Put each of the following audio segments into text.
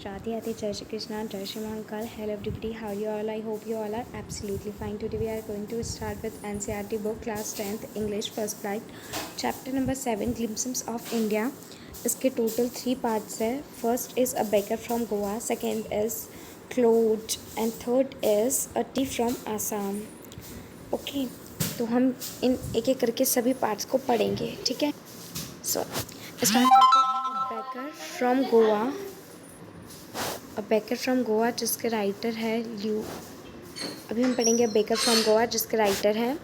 Radhe Radhe, Jai Shri Krishna, Jai Shri Mahankal. Hello everybody, how are you all? I hope you all are absolutely fine. Today we are going to start with NCERT book class 10th English first flight chapter number 7 Glimpses of India. इसके total 3 parts है. First is a baker from Goa, second is cloth and third is a T from Assam. Okay, तो हम इन एक एक करके सभी parts को पढ़ेंगे. ठीक है, सो स्टार्ट करते हैं. Baker from Goa, a baker from Goa जिसके राइटर है ल्यू. अभी हम पढ़ेंगे बेकर फ्रॉम गोवा जिसके राइटर हैं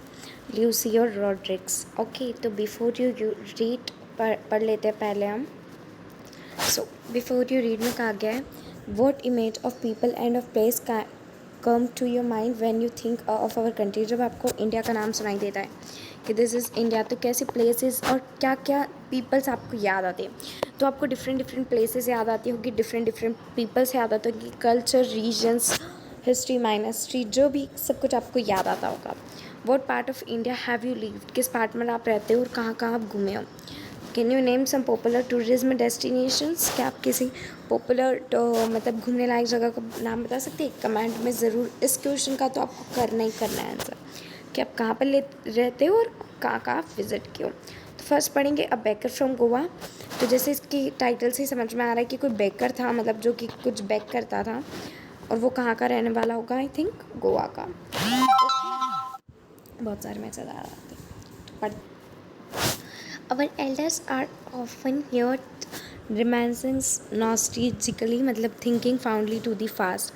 ल्यूसियो रॉड्रिग्स. ओके, तो बिफोर यू रीड पढ़ लेते हैं पहले हम. सो बिफोर यू रीड में कहा गया है, what image of people and of place come to your mind when you think of our country. जब आपको इंडिया का नाम सुनाई देता है कि दिस इज़ इंडिया, तो कैसी प्लेसेस और क्या क्या पीपल्स आपको याद आते हैं. तो आपको डिफरेंट डिफरेंट प्लेसेस याद आती होगी, डिफरेंट डिफरेंट पीपल्स याद आते होगी, कल्चर, रीजन्स, हिस्ट्री, माइनस्ट्री, जो भी सब कुछ आपको याद आता होगा. What part of India have you lived, किस पार्ट में आप रहते हो और कहाँ कहाँ आप घूमे हो. Can you name some popular tourism destinations, क्या आप किसी पॉपुलर मतलब घूमने लायक जगह का नाम बता सकते हैं. कमेंट में ज़रूर इस क्वेश्चन का तो आपको करना ही करना है आंसर, कि आप कहाँ पर रहते हो और कहाँ कहाँ आप विज़िट किए हो. तो फर्स्ट पढ़ेंगे अ बेकर फ्रॉम गोवा. तो जैसे इसकी टाइटल से समझ में आ रहा है कि कोई बेकर था, मतलब जो कि कुछ बेक करता था, और वो कहाँ का रहने वाला होगा. आई थिंक गोवा का. बहुत सारे मैसेज आ रहे थे. तो पढ़. Our elders are often heard reminiscing nostalgically, मतलब thinking fondly to the past.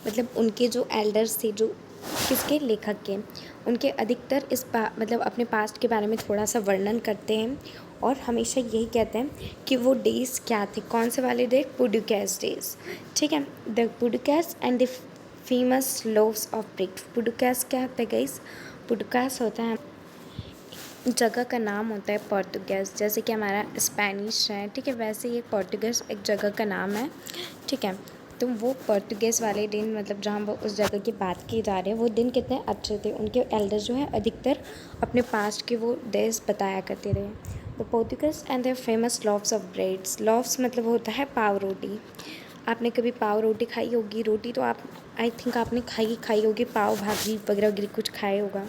मतलब उनके जो एल्डर्स थे, जो किसके, लेखक के, उनके अधिकतर इस मतलब अपने पास्ट के बारे में थोड़ा सा वर्णन करते हैं और हमेशा यही कहते हैं कि वो डेज़ क्या थे. कौन से वाले डे? पुडुकैस डेज. ठीक है, the Portuguese and the famous loaves of bread. Portuguese क्या होता है गाइस? पुडुकैस होता है जगह का नाम होता है पोर्टुगेज़. जैसे कि हमारा स्पेनिश है, ठीक है, वैसे ही पोर्टुगेज़ एक जगह का नाम है. ठीक है, तो वो पोर्टुगेज़ वाले दिन, मतलब जहाँ वो उस जगह की बात की जा रही है, वो दिन कितने अच्छे थे. उनके एल्डर जो है अधिकतर अपने पास्ट के वो डेज बताया करते रहे. The Portuguese and their famous loaves of breads. Loaves मतलब होता है पाव रोटी. आपने कभी पाव रोटी खाई होगी. रोटी तो आप आई थिंक आपने खाई होगी. पाव भाजी वगैरह वगैरह कुछ खाए होगा.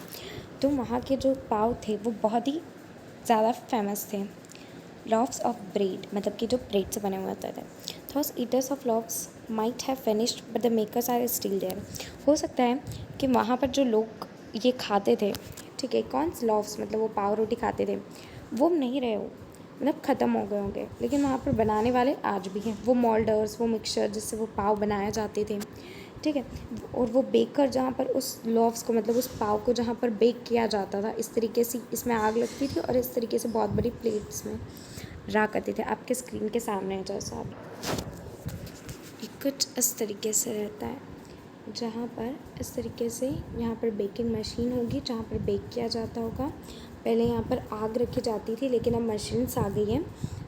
तो वहाँ के जो पाव थे वो बहुत ही ज़्यादा फेमस थे. लॉव्स ऑफ ब्रेड मतलब कि जो ब्रेड से बने हुए होते थे. Those eaters of loaves might have finished but the makers are still there. हो सकता है कि वहाँ पर जो लोग ये खाते थे, ठीक है, कौन से लॉव्स मतलब वो पाव रोटी खाते थे, वो नहीं रहे हो, मतलब ख़त्म हो गए होंगे, लेकिन वहाँ पर बनाने वाले आज भी हैं. वो मोल्डर्स, वो मिक्सचर जिससे वो पाव बनाए जाते थे, ठीक है, और वो बेकर जहाँ पर उस लॉव्स को मतलब उस पाव को जहाँ पर बेक किया जाता था, इस तरीके से इसमें आग लगती थी और इस तरीके से बहुत बड़ी प्लेट्स में रहा करते थे. आपके स्क्रीन के सामने है जैसा आप, कुछ इस तरीके से रहता है, जहाँ पर इस तरीके से यहाँ पर बेकिंग मशीन होगी जहाँ पर बेक किया जाता होगा. पहले यहाँ पर आग रखी जाती थी, लेकिन अब मशीन्स आ गई हैं,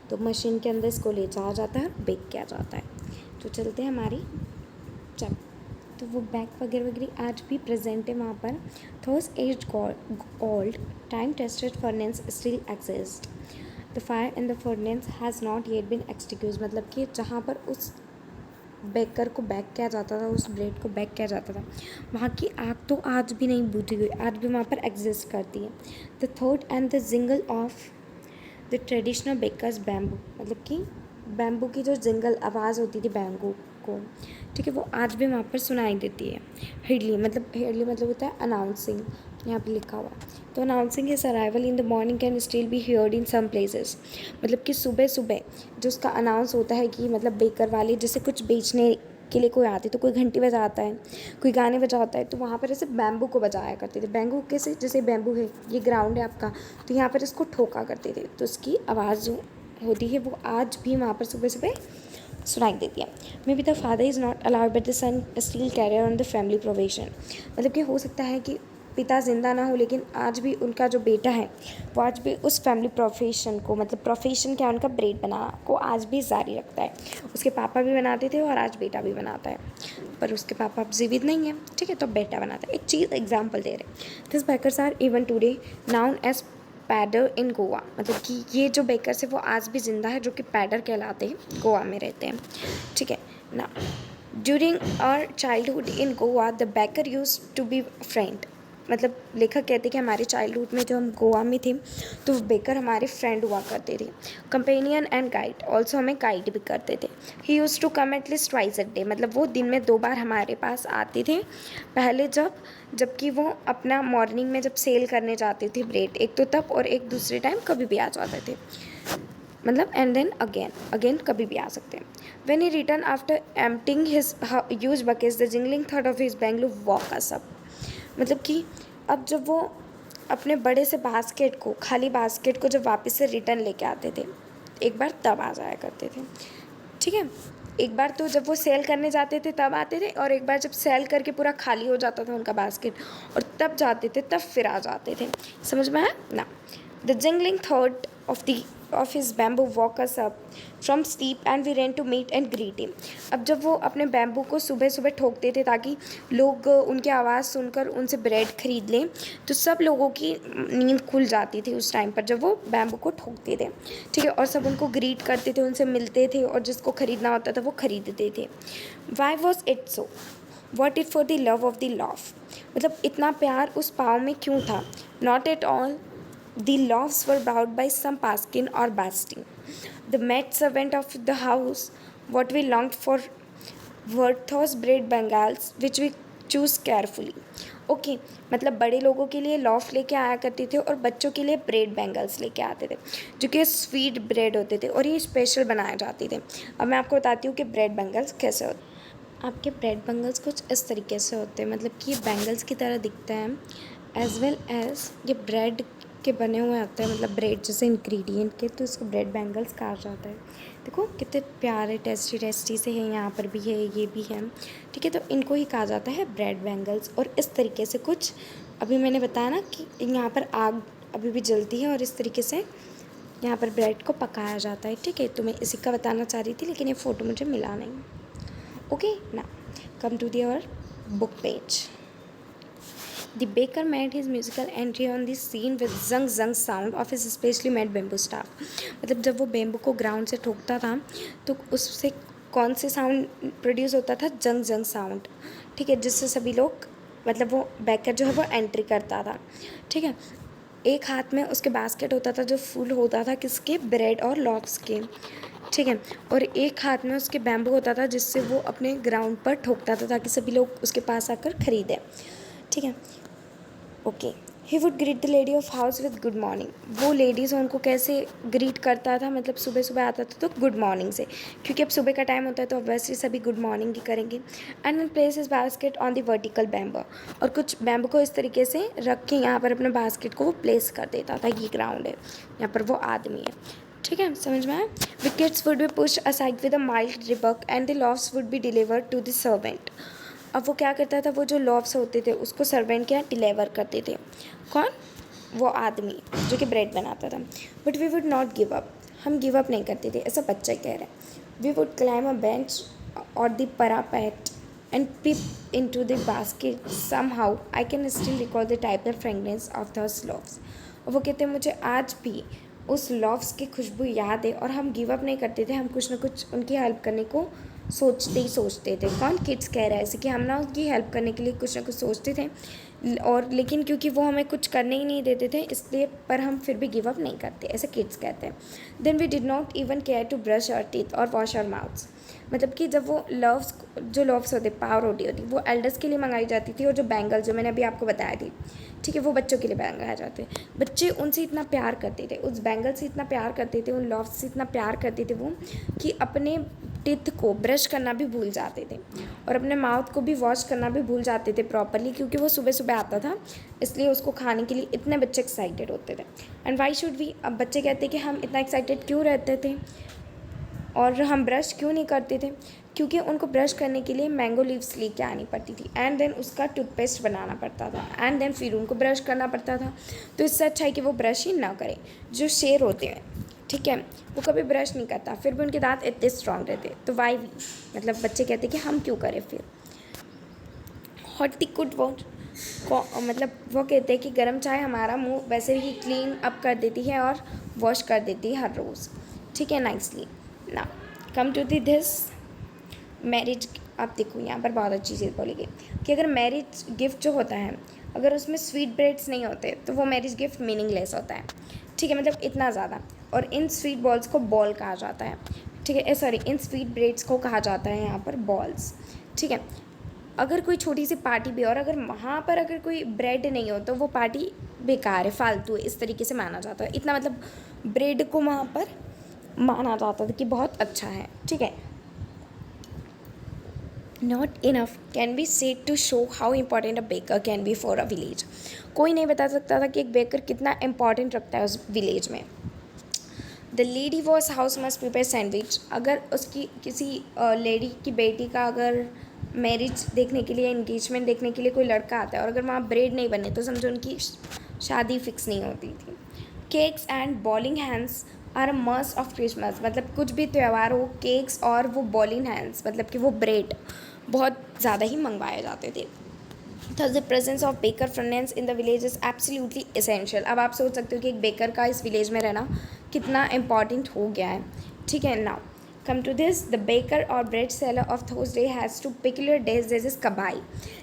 तो मशीन के अंदर इसको ले जाया जाता है और बेक किया जाता है. तो चलते हैं हमारी जब, तो वो बैग वगैरह वगैरह आज भी प्रेजेंट है वहाँ पर. Those age old time tested furnace still exist. The fire in the furnace has not yet been extinguished. मतलब कि जहाँ पर उस बेकर को बेक किया जाता था, उस ब्रेड को बेक किया जाता था, वहाँ की आग तो आज भी नहीं बुझी हुई, आज भी वहाँ पर एग्जिस्ट करती है. The thought and the jingle of the traditional bakers bamboo. मतलब कि बैम्बू की जो जिंगल आवाज़ होती थी बैम्बू को, ठीक है, वो आज भी वहाँ पर सुनाई देती है. हिडली मतलब होता है अनाउंसिंग, यहाँ पे लिखा हुआ. तो announcing his arrival in the morning can still be heard in some places. मतलब कि सुबह सुबह जो उसका अनाउंस होता है कि मतलब बेकर वाले जैसे कुछ बेचने के लिए कोई आते तो कोई घंटी बजाता है, कोई गाने बजाता है, तो वहाँ पर ऐसे बैम्बू को बजाया करते थे. बैम्बू कैसे, जैसे बैम्बू है, ये ग्राउंड है आपका, तो यहाँ पर इसको ठोका करते थे, तो उसकी आवाज़ जो होती है वो आज भी वहाँ पर सुबह सुबह सुनाई देती है. Maybe the father is not allowed but the son still carrier on the family profession. मतलब कि हो सकता है कि पिता जिंदा ना हो, लेकिन आज भी उनका जो बेटा है वो आज भी उस फैमिली प्रोफेशन को, मतलब प्रोफेशन क्या उनका ब्रेड बनाना को आज भी जारी रखता है. उसके पापा भी बनाते थे और आज बेटा भी बनाता है, पर उसके पापा अब जीवित नहीं है, ठीक है, तो बेटा बनाता है. एक चीज़ एग्जाम्पल दे रहे. This bakers are even today known as pader in Goa, मतलब कि ये जो बेकर्स है वो आज भी जिंदा है, जो कि पैडर कहलाते हैं, गोवा में रहते हैं, ठीक है ना। During our childhood in Goa the baker use to be friend, मतलब लेखक कहते कि हमारे चाइल्डहुड में जब हम गोवा में थे तो बेकर हमारे फ्रेंड हुआ करते थे। कंपेनियन एंड गाइड, ऑल्सो हमें गाइड भी करते थे। He used to come at least twice a day, मतलब वो दिन में 2 बार हमारे पास आते थे पहले, जबकि वो अपना मॉर्निंग में जब सेल करने जाते थे ब्रेड, एक तो तब और एक दूसरे टाइम कभी भी आ जाते थे, मतलब एंड देन अगेन कभी भी आ सकते हैं। When he return after emptying his huge buckets the jingling thought of his Bengaluru walk us up, मतलब कि अब जब वो अपने बड़े से बास्केट को, खाली बास्केट को जब वापस से रिटर्न लेके आते थे, एक बार तब आ जाया करते थे, ठीक है। एक बार तो जब वो सेल करने जाते थे तब आते थे, और एक बार जब सेल करके पूरा खाली हो जाता था उनका बास्केट और तब जाते थे, तब फिर आ जाते थे। समझ में आया ना। The jingling thought of his bamboo walk us up from steep and we ran to meet and greet him। अब जब वो अपने बैम्बू को सुबह सुबह ठोकते थे ताकि लोग उनकी आवाज़ सुनकर उनसे ब्रेड खरीद लें, तो सब लोगों की नींद खुल जाती थी उस टाइम पर जब वो बैम्बू को ठोकते थे, ठीक है। और सब उनको ग्रीट करते थे, उनसे मिलते थे, और जिसको ख़रीदना होता था वो ख़रीदते थे। Why was it so, what it for the love of the loaf, मतलब इतना प्यार उस पाव में क्यों था। Not at all, the lofts were bowed by some paskin or basting. The maid servant of the house, what we longed for were those bread bengals which we choose carefully. Okay मतलब बड़े लोगों के लिए loaf लेके आया करते थे और बच्चों के लिए ब्रेड बैंगल्स लेके आते थे, जो कि स्वीट ब्रेड होते थे और ये स्पेशल बनाए जाते थे। अब मैं आपको बताती हूँ कि ब्रेड बैंगल्स कैसे होते हैं। आपके ब्रेड बैंगल्स कुछ इस तरीके से होते हैं, मतलब कि ये बैंगल्स की तरह दिखते हैं, एज वेल एज ये ब्रेड के बने हुए होते हैं, मतलब ब्रेड जैसे इंग्रेडिएंट के, तो इसको ब्रेड बैंगल्स कहा जाता है। देखो कितने प्यारे टेस्टी टेस्टी से हैं, यहाँ पर भी है, ये भी है, ठीक है। तो इनको ही कहा जाता है ब्रेड बैंगल्स। और इस तरीके से कुछ अभी मैंने बताया ना कि यहाँ पर आग अभी भी जलती है और इस तरीके से यहाँ पर ब्रेड को पकाया जाता है, ठीक है। तो मैं इसी का बताना चाह रही थी, लेकिन ये फ़ोटो मुझे मिला नहीं। ओके ना, come to the our book page. The baker made his musical entry on the scene with zung zung sound of his specially made bamboo staff। मतलब जब वो बेम्बू को ग्राउंड से ठोकता था तो उससे कौन से साउंड प्रोड्यूस होता था, जंग जंग साउंड, ठीक है, जिससे सभी लोग, मतलब वो बेकर जो है वो एंट्री करता था, ठीक है। एक हाथ में उसके बास्केट होता था जो फुल होता था किसके, ब्रेड और लॉफ्स के, ठीक है। और एक हाथ में उसके बैम्बू होता था जिससे वो अपने ग्राउंड पर ठोकता था ताकि सभी लोग उसके पास आकर ख़रीदें, ठीक है। Okay, he would greet the lady of house with good morning, वो लेडीज़ उनको कैसे ग्रीट करता था, मतलब सुबह सुबह आता था तो गुड मॉर्निंग से, क्योंकि अब सुबह का टाइम होता है तो ऑब्वियसली सभी गुड मॉर्निंग ही करेंगे। And then place is basket on the vertical bamboo, और कुछ बैम्बू को इस तरीके से रख के यहाँ पर अपने बास्केट को वो प्लेस कर देता था। ये ग्राउंड है, यहाँ पर वो आदमी है, ठीक है, समझ में आया। Wickets would be push aside with a mild rebuke and the loaves would be delivered to the servant. अब वो क्या करता था, वो जो लॉफ्स होते थे उसको सर्वेंट के यहाँ डिलीवर करते थे। कौन, वो आदमी जो कि ब्रेड बनाता था। But we would not give up, हम गिव अप नहीं करते थे, ऐसा बच्चा कह रहा है। We would climb a bench और the parapet and peep into the basket somehow I can still recall the type of fragrance of those loaves. और वो कहते हैं मुझे आज भी उस लॉफ्स की खुशबू याद है, और हम गिव अप नहीं करते थे, हम कुछ ना कुछ उनकी हेल्प करने को सोचते ही सोचते थे। कौन, किड्स कह रहा है ऐसे कि हम ना उनकी हेल्प करने के लिए कुछ ना कुछ सोचते थे, और लेकिन क्योंकि वो हमें कुछ करने ही नहीं देते थे इसलिए, पर हम फिर भी गिव अप नहीं करते, ऐसे किड्स कहते हैं। Then we did not even care to brush our teeth और वॉश आवर माउथ्स, मतलब कि जब वो लव्स, जो लव्स होते, पाव रोटी होती, वो एल्डर्स के लिए मंगाई जाती थी, और जो बैंगल जो मैंने अभी आपको बताया थी, ठीक है, वो बच्चों के लिए मंगाए जाते। बच्चे उनसे इतना प्यार करते थे, उस बैंगल से इतना प्यार करते थे, उन लव्स से इतना प्यार करते थे वो, कि अपने टीथ को ब्रश करना भी भूल जाते थे और अपने माउथ को भी वॉश करना भी भूल जाते थे प्रॉपरली, क्योंकि वो सुबह सुबह आता था, इसलिए उसको खाने के लिए इतने बच्चे एक्साइटेड होते थे। एंड वाई शुड वी, अब बच्चे कहते हैं कि हम इतना एक्साइटेड क्यों रहते थे और हम ब्रश क्यों नहीं करते थे, क्योंकि उनको ब्रश करने के लिए मैंगो लीव्स लेके आनी पड़ती थी, एंड देन उसका टूथपेस्ट बनाना पड़ता था, एंड देन फिर उनको ब्रश करना पड़ता था। तो इससे अच्छा है कि वो ब्रश ही ना करें। जो शेर होते हैं, ठीक है, वो कभी ब्रश नहीं करता, फिर भी उनके दांत इतने स्ट्रॉन्ग रहते, तो वाई वी, मतलब बच्चे कहते कि हम क्यों करें फिर। व्हाट दी कुड वॉट मतलब वो कहते हैं कि गर्म चाय हमारा मुंह वैसे ही क्लीन अप कर देती है और वॉश कर देती है हर रोज़, ठीक है, नाइसली। ना come to the this marriage. आप देखो यहाँ पर बहुत अच्छी चीज़ बोली गई कि अगर मैरिज गिफ्ट जो होता है, अगर उसमें स्वीट ब्रेड्स नहीं होते तो वो मैरिज गिफ्ट मीनिंगलेस होता है, ठीक है, मतलब इतना ज़्यादा। और इन स्वीट बॉल्स को बॉल कहा जाता है, ठीक है, सॉरी, इन स्वीट ब्रेड्स को कहा जाता है यहाँ पर बॉल्स, ठीक है। अगर कोई छोटी सी पार्टी भी, और अगर वहाँ पर अगर कोई ब्रेड नहीं हो तो वो पार्टी बेकार है, फालतू है, इस तरीके से माना जाता है। इतना मतलब ब्रेड को वहाँ पर माना जाता था कि बहुत अच्छा है, ठीक है। Not enough can be said to show how important a baker can be for a village. कोई नहीं बता सकता था कि एक बेकर कितना इम्पॉर्टेंट रखता है उस विलेज में। The lady was house must prepare sandwich. अगर उसकी किसी लेडी की बेटी का अगर मैरिज देखने के लिए, एंगेजमेंट देखने के लिए कोई लड़का आता है और अगर वहाँ ब्रेड नहीं बने तो समझो उनकी शादी फिक्स नहीं होती थी। Cakes and bowling hands are a must of Christmas. मतलब कुछ भी त्यौहार हो, केक्स और वो बॉलिंग हैंड्स मतलब कि वो ब्रेड बहुत ज़्यादा ही मंगवाए जाते थे। Thus the presence of baker friends in the village is absolutely essential. अब आप सोच सकते हो कि एक बेकर का इस विलेज में रहना कितना इम्पॉर्टेंट हो गया है, ठीक है। Now come to this, the baker और bread seller of those day has two peculiar days this is kabai,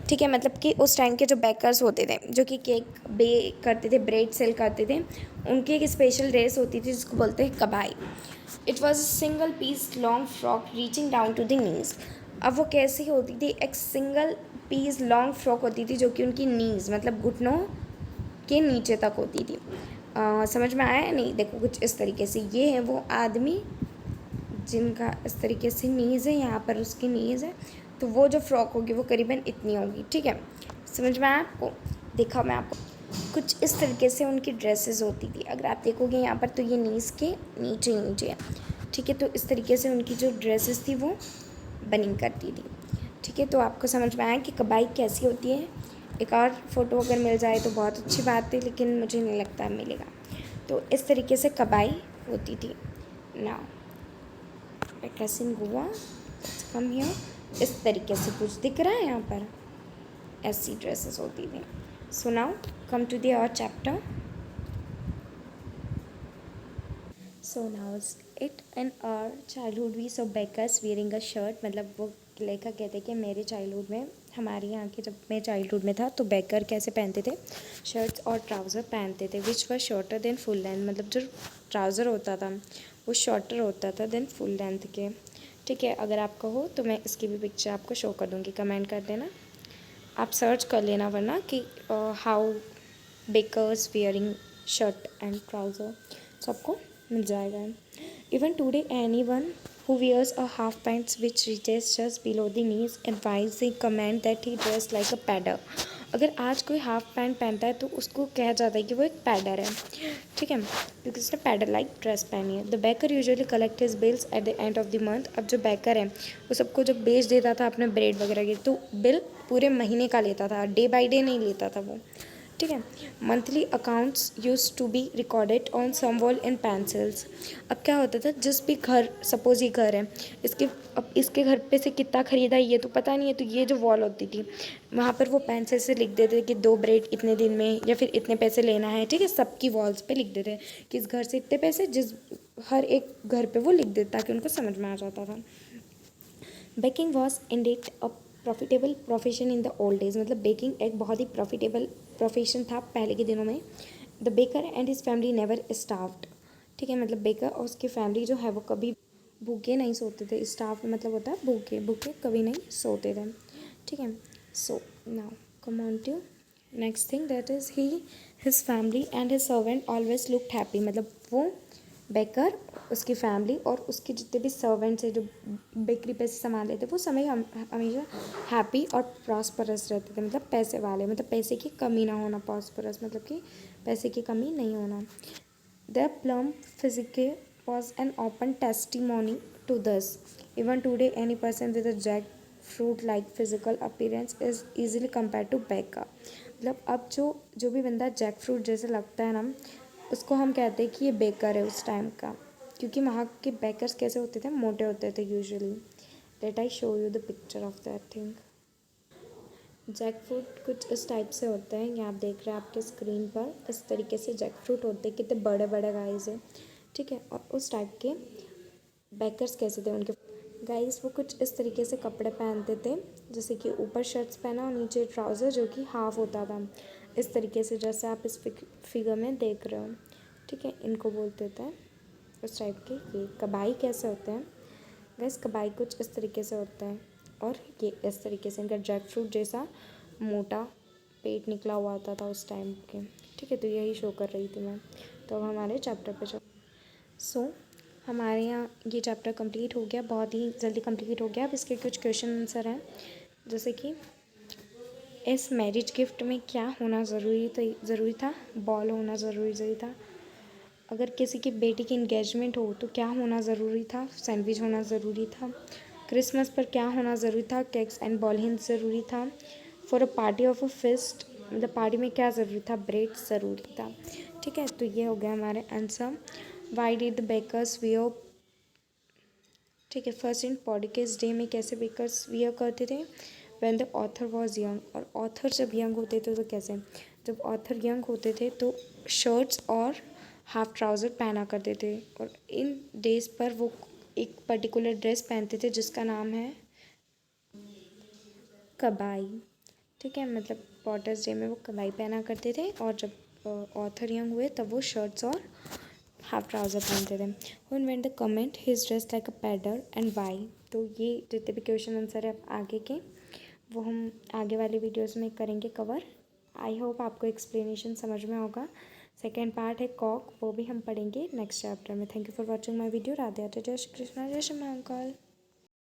ठीक है। मतलब कि उस टाइम के जो बेकर्स होते थे जो कि केक बेक करते थे, ब्रेड सेल करते थे, उनकी एक स्पेशल ड्रेस होती थी जिसको बोलते हैं kabai. It was a single piece long frock reaching down to the knees. अब वो कैसी होती थी, एक सिंगल पीस लॉन्ग फ्रॉक होती थी जो कि उनकी नीज़ मतलब घुटनों के नीचे तक होती थी। समझ में आया नहीं? देखो कुछ इस तरीके से, ये है वो आदमी जिनका इस तरीके से नीज़ है, यहाँ पर उसकी नीज़ है, तो वो जो फ्रॉक होगी वो करीबन इतनी होगी, ठीक है। समझ में आया आपको? देखा मैं आपको कुछ इस तरीके से उनकी ड्रेसेस होती थी। अगर आप देखोगे यहाँ पर तो ये नीज़ के नीचे ही नीचे है, ठीक है। तो इस तरीके से उनकी जो ड्रेसेस थी वो बनी करती थी, ठीक है। तो आपको समझ में आया कि कबाई कैसी होती है। एक और फ़ोटो अगर मिल जाए तो बहुत अच्छी बात है, लेकिन मुझे नहीं लगता मिलेगा। तो इस तरीके से कबाई होती थी। ना कैसे गोवा कम हियर, इस तरीके से कुछ दिख रहा है यहाँ पर, ऐसी ड्रेसेस होती थी। So now come to the और chapter. So now it in our childhood we saw bakers wearing a shirt. मतलब वो लेखक कहते हैं कि मेरे चाइल्डहुड में, हमारे यहाँ के जब मैं चाइल्डहुड में था तो बेकर कैसे पहनते थे, शर्ट्स और ट्राउज़र पहनते थे विच वर शॉर्टर देन फुल लेंथ। मतलब जो ट्राउज़र होता था वो शॉर्टर होता था देन फुल लेंथ के, ठीक है। अगर आपका हो तो मैं इसकी भी पिक्चर आपको शो कर दूँगी, कमेंट कर देना, आप सर्च कर लेना वरना कि how bakers wearing shirt and trouser, सबको मिल जाएगा। Even today anyone who wears a half pants which reaches just below the knees advise the comment that he dressed like a padder। अगर आज कोई हाफ पैंट पहनता है तो उसको कहा जाता है कि वो एक पैडर है, ठीक है, क्योंकि उसने पैडर लाइक ड्रेस पहनी है। The baker usually collect his bills at the end of the month. अब जो बेकर है वो सबको जब बेच देता था अपने ब्रेड वगैरह के, तो बिल पूरे महीने का लेता था, डे बाई डे नहीं लेता था वो, ठीक है। Monthly accounts used to be recorded on some wall in pencils. अब क्या होता था, जिस भी घर, सपोज ये घर है, इसके अब इसके घर पे से कितना ख़रीदा ये तो पता नहीं है, तो ये जो वॉल होती थी वहाँ पर वो पेंसिल से लिख देते कि 2 ब्रेड इतने दिन में या फिर इतने पैसे लेना है, ठीक है। सबकी वॉल्स पे लिख देते कि इस घर से इतने पैसे, जिस हर एक घर पे वो लिख देते ताकि उनको समझ में आ जाता था। Baking was ended a profitable profession in the old days. मतलब बेकिंग एक बहुत ही प्रॉफिटेबल प्रोफेशन था पहले के दिनों में। The baker and his family never starved, ठीक है। मतलब बेकर और उसकी फैमिली जो है वो कभी भूखे नहीं सोते थे। स्टाफ मतलब होता है भूखे, भूखे कभी नहीं सोते थे, ठीक है। So now come on to next thing that is he his family and his servant always looked happy. मतलब वो बेकर, उसकी फैमिली और उसके जितने भी सर्वेंट्स हैं जो बेकरी पे से सामान लेते वो समय हमेशा हैप्पी और प्रॉस्परस रहते थे। मतलब पैसे वाले, मतलब पैसे की कमी ना होना, प्रॉस्परस मतलब कि पैसे की कमी नहीं होना। The plum physique was an open testimony to this. Even today, any person with a jackfruit-like physical appearance is easily compared to beggar. मतलब अब जो भी बंदा जैक फ्रूट जैसे लगता है ना, उसको हम कहते हैं कि ये बेकर है उस टाइम का, क्योंकि वहाँ के बेकर्स कैसे होते थे, मोटे होते थे usually. Let I show you the picture of that thing. Jackfruit कुछ इस टाइप से होते हैं, ये आप देख रहे हैं आपके स्क्रीन पर, इस तरीके से जैक फ्रूट होते हैं, कितने बड़े बड़े गाइस है, ठीक है। और उस टाइप के बैकर्स कैसे थे उनके गाइस, वो कुछ इस तरीके से कपड़े पहनते थे, जैसे कि ऊपर शर्ट्स पहना और नीचे ट्राउज़र जो कि हाफ होता था, इस तरीके से जैसे आप इस फिगर में देख रहे हो, ठीक है। इनको बोलते थे उस टाइप के। ये कबाई कैसे होते हैं गैस, कबाई कुछ इस तरीके से होता है, और ये इस तरीके से इनका जैक फ्रूट जैसा मोटा पेट निकला हुआ आता था उस टाइम के, ठीक है। तो यही शो कर रही थी मैं। तो अब हमारे चैप्टर पे चल सो हमारे यहाँ ये चैप्टर कंप्लीट हो गया, बहुत ही जल्दी कंप्लीट हो गया। अब इसके कुछ क्वेश्चन आंसर हैं, जैसे कि इस मैरिज गिफ्ट में क्या होना ज़रूरी था, बॉल होना ज़रूरी था। अगर किसी की बेटी की इंगेजमेंट हो तो क्या होना ज़रूरी था, सैंडविच होना ज़रूरी था। क्रिसमस पर क्या होना ज़रूरी था, केक्स एंड बॉल हिंस ज़रूरी था। For a party of a fest, मतलब पार्टी में क्या ज़रूरी था, ब्रेड ज़रूरी था, ठीक है। तो ये हो गया हमारे answer. Why did the bakers wear, ठीक है। फर्स्ट इन पॉडकेस्ट डे में कैसे बेकर्स वियर करते थे, when the author was young, और ऑथर जब यंग होते थे तो कैसे, जब ऑथर यंग होते थे तो शर्ट्स और हाफ ट्राउज़र पहना करते थे, और इन डेज पर वो एक पर्टिकुलर ड्रेस पहनते थे जिसका नाम है कबाई, ठीक है। मतलब पॉटर्स डे में वो कबाई पहना करते थे, और जब ऑथर यंग हुए तब वो शर्ट्स और हाफ ट्राउज़र पहनते थे। Who invent the comment his dress like a padder and why. तो ये जितने भी क्वेश्चन आंसर है आगे के, वो हम आगे वाले वीडियोस में करेंगे कवर। आई होप आपको एक्सप्लेनेशन समझ में होगा। सेकेंड पार्ट है कॉक, वो भी हम पढ़ेंगे नेक्स्ट चैप्टर में। Thank you for watching my video. Radhe Radhe, जय श्री कृष्णा, जय श्री महाकाल।